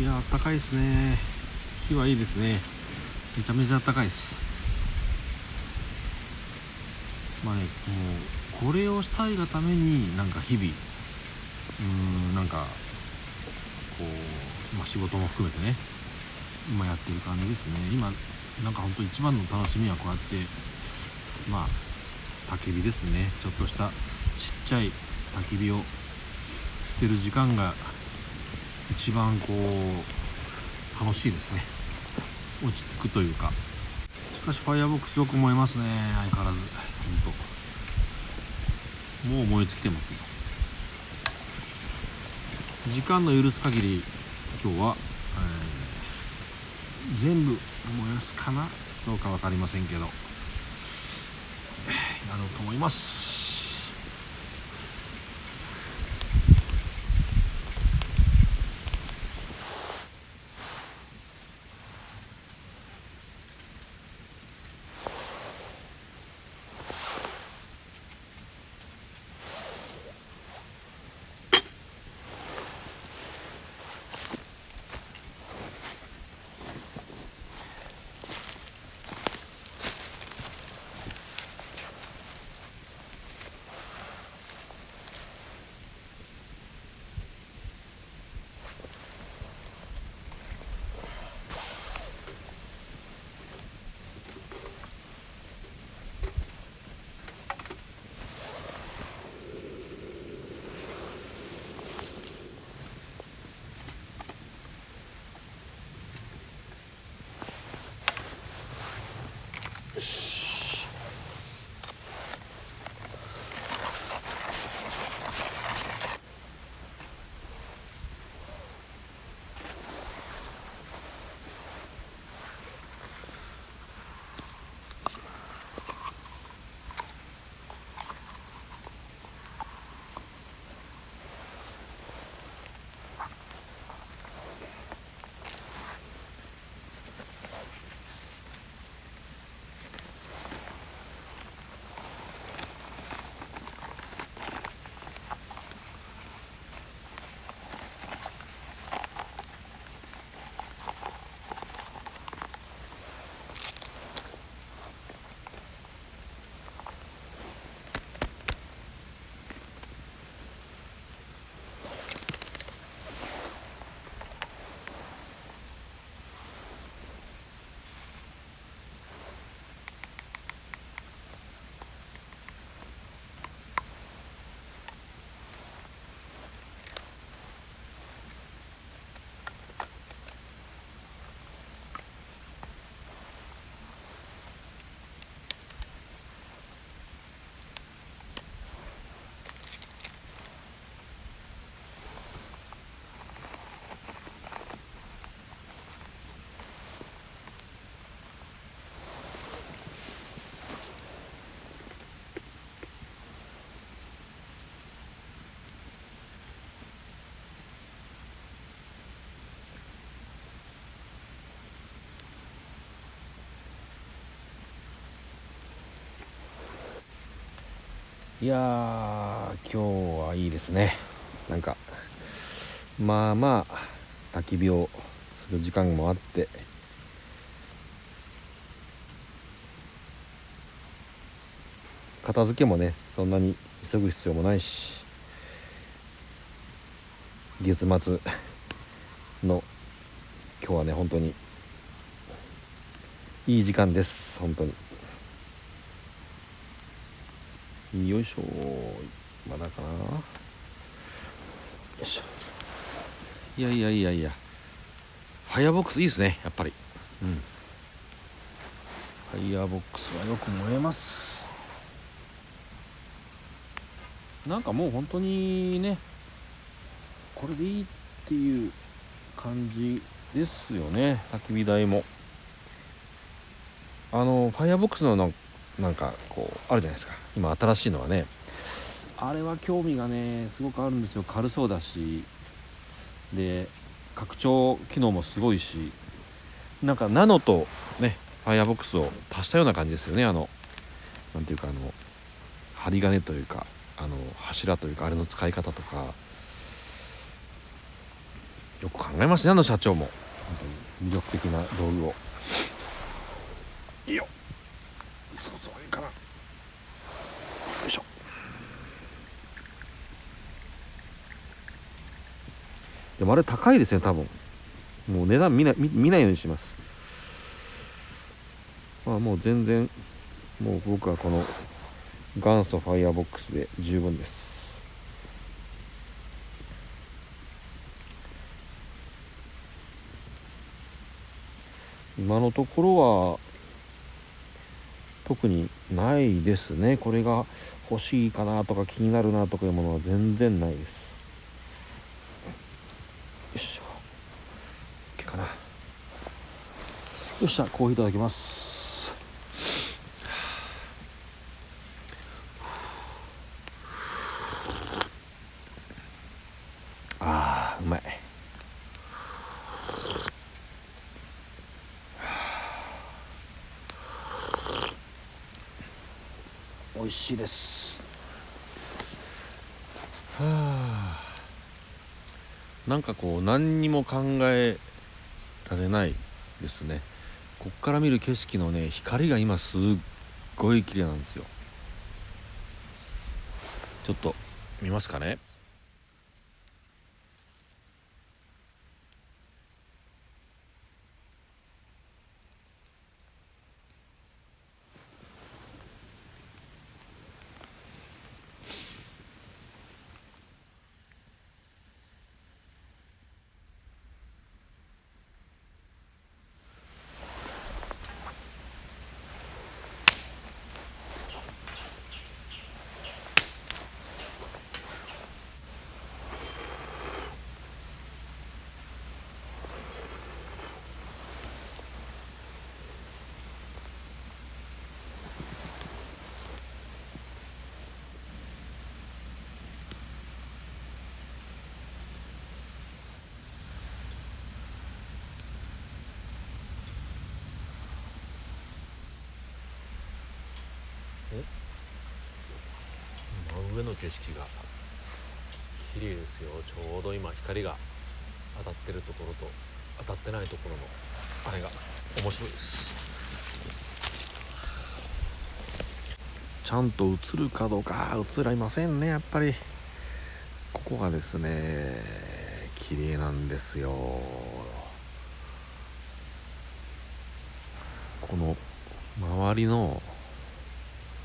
いや、あったかいですね。火はいいですね。めちゃめちゃあったかいです。まあね、もうこれをしたいがためになんか日々なんかこう、仕事も含めてね今やってる感じですね。今なんか本当一番の楽しみはこうやって焚き火ですね。ちょっとしたちっちゃい焚き火を捨てる時間が一番こう楽しいですね。落ち着くというか。しかしファイアボックスよく燃えますね。相変わらずもう燃え尽きてますよ。時間の許す限り今日は、全部燃やすかなどうか分かりませんけどやろうと思います。よし。いやー、今日はいいですね。なんか焚き火をする時間もあって、片付けもねそんなに急ぐ必要もないし、月末の今日はね本当にいい時間です。本当によいしょ。まだかな。よいしょ。いやファイアボックスいいですね、やっぱり。ファイアボックスはよく燃えます。なんかもう本当にねこれでいいっていう感じですよね。焚き火台もファイアボックスのなんかこうあるじゃないですか。今新しいのはね、あれは興味がねすごくあるんですよ。軽そうだし、で拡張機能もすごいし、なんかナノとねファイアボックスを足したような感じですよね。なんていうか針金というか柱というかあれの使い方とか、よく考えますね、あの社長も。本当に魅力的な道具を。いいよ、そうそう、いいかな。よいしょ。でもあれ高いですね、多分。もう値段見ないようにします。まあもう全然、もう僕はこの元祖ファイアボックスで十分です。今のところは特にないですね。これが欲しいかなとか気になるなとかいうものは全然ないです。よいしょ、 OK かな。よっしゃ、コーヒーいただきます。あー、うまい。美味しいです。はあ、なんかこう何にも考えられないですね。こっから見る景色のね、光が今すっごい綺麗なんですよ。ちょっと見ますかね。真上の景色が綺麗ですよ。ちょうど今光が当たってるところと当たってないところのあれが面白いです。ちゃんと映るかどうか、映らいませんね、やっぱり。ここがですね、綺麗なんですよ。この周りの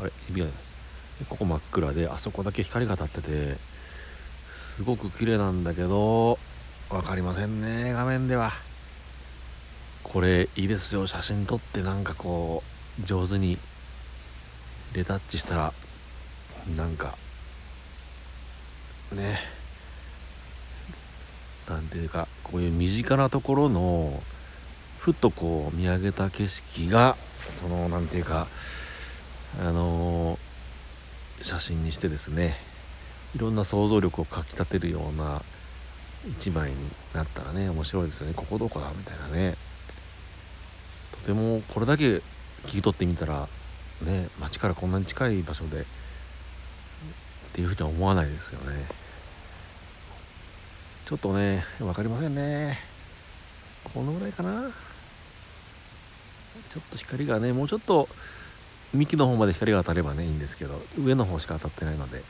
あれ指がない、ここ真っ暗で、あそこだけ光が当たっててすごく綺麗なんだけど分かりませんね、画面では。これいいですよ、写真撮ってなんかこう上手にレタッチしたら、なんかね、なんていうか、こういう身近なところのふっとこう見上げた景色が、そのなんていうか、写真にしてですね、いろんな想像力をかきたてるような一枚になったらね、面白いですよね。ここどこだみたいなね。とてもこれだけ切り取ってみたらね、街からこんなに近い場所でっていうふうには思わないですよね。ちょっとね、分かりませんね。このぐらいかな。ちょっと光がね、もうちょっと幹の方まで光が当たればねいいんですけど、上の方しか当たってないので。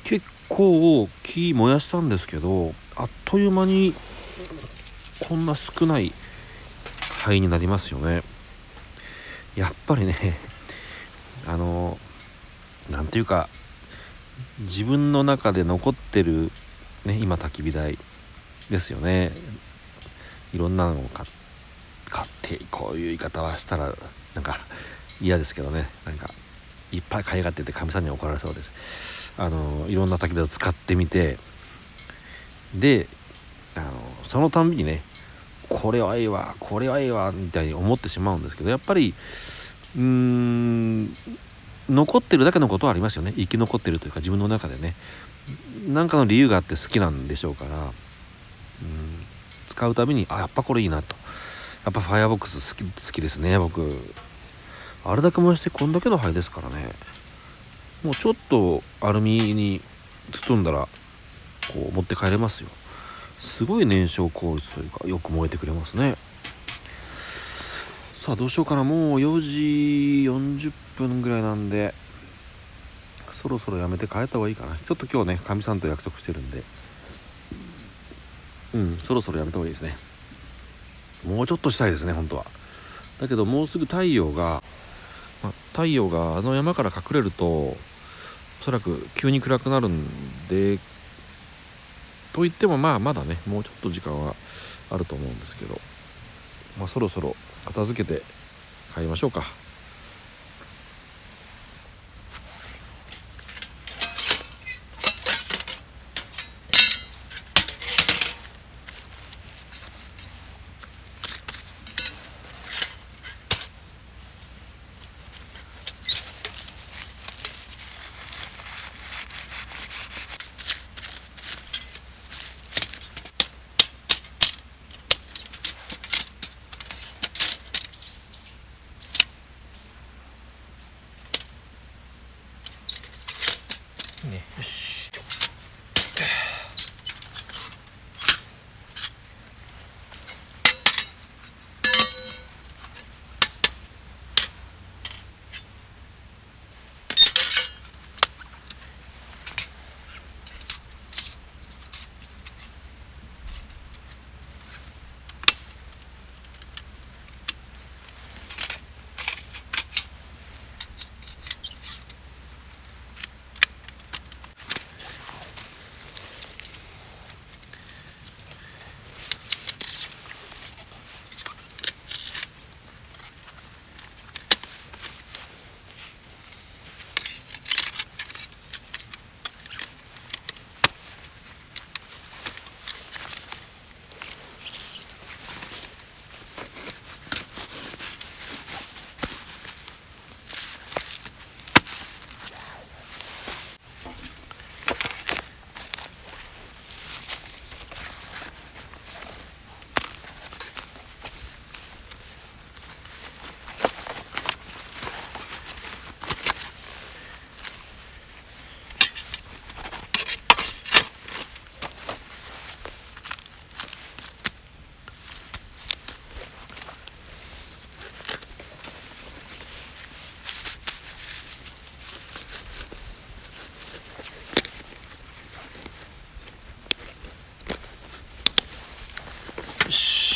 結構木燃やしたんですけど、あっという間にこんな少ない灰になりますよね。やっぱりね、なんていうか、自分の中で残ってるね、今焚き火台ですよね。いろんなのを買ってこういう言い方はしたらなんか嫌ですけどね、なんかいっぱい買いがっててかみさんに怒られそうです。いろんな焚き火を使ってみて、でそのたんびにね、これはいいわこれはいいわみたいに思ってしまうんですけど、やっぱり残ってるだけのことはありますよね。生き残ってるというか、自分の中でね何かの理由があって好きなんでしょうから、使うたびにやっぱこれいいなと。やっぱファイアボックス好きですね、僕。あれだけ燃やしてこんだけの灰ですからね。もうちょっとアルミに包んだらこう持って帰れますよ。すごい燃焼効率というかよく燃えてくれますね。さあどうしようかな。もう4時40分ぐらいなんでそろそろやめて帰った方がいいかな。ちょっと今日ねかみさんと約束してるんで、そろそろやめた方がいいですね。もうちょっとしたいですね本当は。だけどもうすぐ太陽があの山から隠れるとおそらく急に暗くなるんで、と言ってもまだねもうちょっと時間はあると思うんですけど、そろそろ片付けて帰りましょうか。ね、よし。よし。